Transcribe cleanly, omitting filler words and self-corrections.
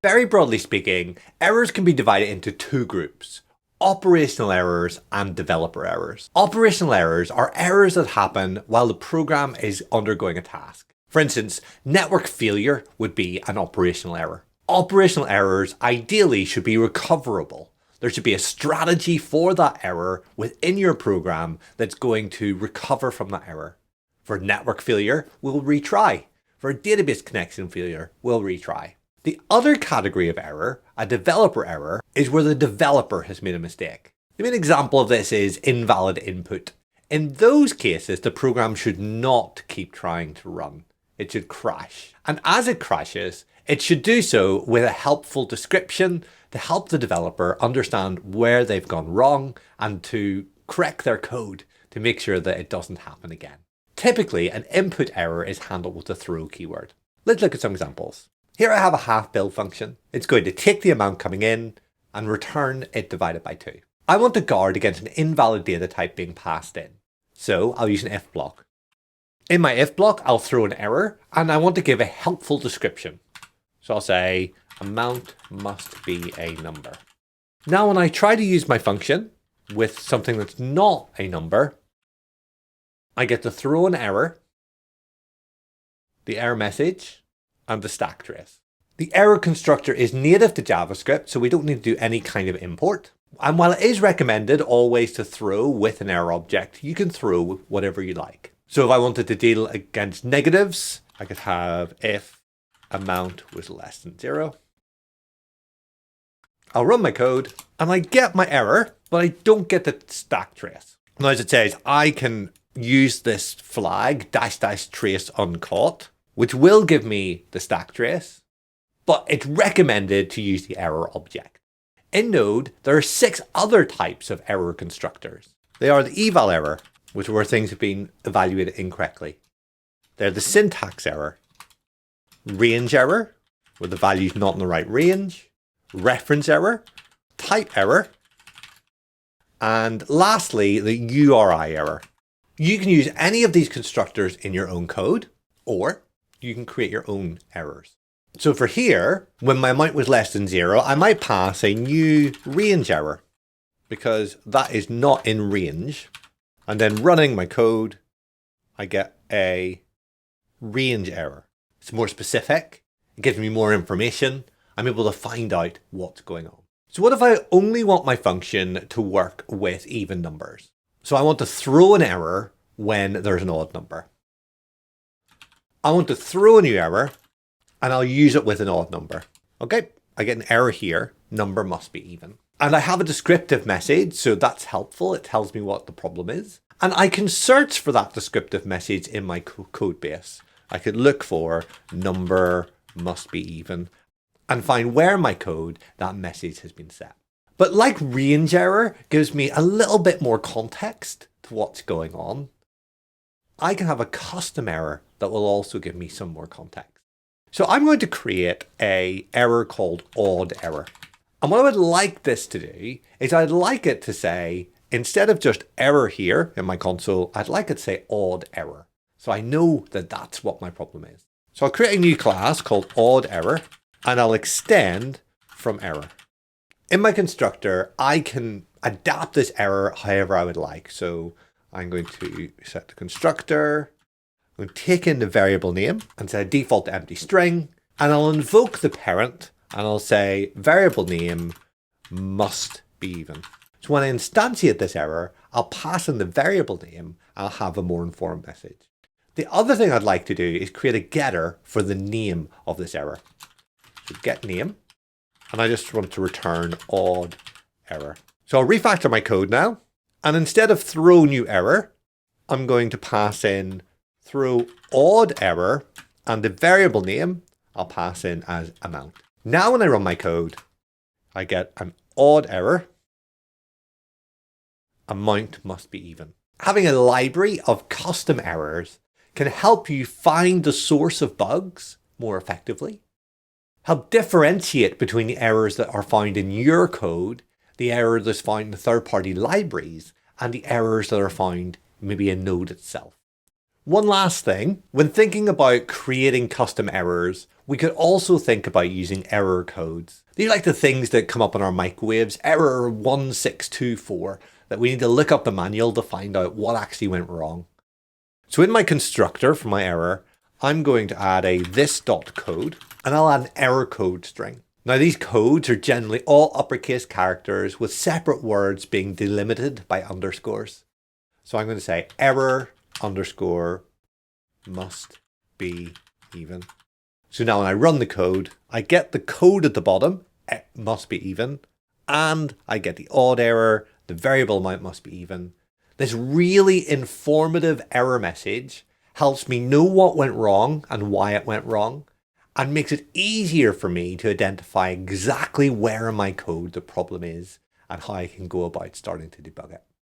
Very broadly speaking, errors can be divided into two groups: operational errors and developer errors. Operational errors are errors that happen while the program is undergoing a task. For instance, network failure would be an operational error. Operational errors ideally should be recoverable. There should be a strategy for that error within your program that's going to recover from that error. For network failure, we'll retry. For a database connection failure, we'll retry. The other category of error, a developer error, is where the developer has made a mistake. The main example of this is invalid input. In those cases, the program should not keep trying to run. It should crash. And as it crashes, it should do so with a helpful description to help the developer understand where they've gone wrong and to correct their code to make sure that it doesn't happen again. Typically, an input error is handled with the throw keyword. Let's look at some examples. Here I have a half bill function. It's going to take the amount coming in and return it divided by 2. I want to guard against an invalid data type being passed in. So I'll use an if block. In my if block, I'll throw an error and I want to give a helpful description. So I'll say amount must be a number. Now when I try to use my function with something that's not a number, I get to throw an error, the error message, and the stack trace. The error constructor is native to JavaScript, so we don't need to do any kind of import. And while it is recommended always to throw with an error object, you can throw whatever you like. So if I wanted to deal against negatives, I could have if amount was less than 0. I'll run my code and I get my error, but I don't get the stack trace. Now, as it says, I can use this flag --trace uncaught, which will give me the stack trace, but it's recommended to use the error object. In Node, there are 6 other types of error constructors. They are the EvalError, which are where things have been evaluated incorrectly. They're the syntax error, range error, where the value is not in the right range, reference error, type error, and lastly, the URIError. You can use any of these constructors in your own code, or you can create your own errors. So for here, when my amount was less than 0, I might pass a new range error because that is not in range. And then running my code, I get a range error. It's more specific. It gives me more information. I'm able to find out what's going on. So what if I only want my function to work with even numbers? So I want to throw an error when there's an odd number. I want to throw a new error and I'll use it with an odd number. Okay, I get an error here, number must be even. And I have a descriptive message, so that's helpful. It tells me what the problem is. And I can search for that descriptive message in my code base. I could look for number must be even and find where in my code that message has been set. But like range error gives me a little bit more context to what's going on, I can have a custom error that will also give me some more context. So I'm going to create an error called odd error. And what I would like this to do is I'd like it to say, instead of just error here in my console, I'd like it to say odd error. So I know that that's what my problem is. So I'll create a new class called odd error and I'll extend from error. In my constructor, I can adapt this error however I would like. So I'm going to set the constructor, I'm going to take in the variable name and set a default to empty string, and I'll invoke the parent and I'll say variable name must be even. So when I instantiate this error, I'll pass in the variable name, I'll have a more informed message. The other thing I'd like to do is create a getter for the name of this error. So get name, and I just want to return odd error. So I'll refactor my code now, and instead of throw new error, I'm going to pass in throw odd error, and the variable name I'll pass in as amount. Now when I run my code, I get an odd error, amount must be even. Having a library of custom errors can help you find the source of bugs more effectively, help differentiate between the errors that are found in your code, the error that's found in third-party libraries, and the errors that are found maybe in Node itself. One last thing, when thinking about creating custom errors, we could also think about using error codes. These are like the things that come up in our microwaves, error 1624, that we need to look up the manual to find out what actually went wrong. So in my constructor for my error, I'm going to add a this.code, and I'll add an error code string. Now these codes are generally all uppercase characters with separate words being delimited by underscores. So I'm going to say error underscore must be even. So now when I run the code, I get the code at the bottom, it must be even, and I get the odd error, the variable amount must be even. This really informative error message helps me know what went wrong and why it went wrong, and makes it easier for me to identify exactly where in my code the problem is and how I can go about starting to debug it.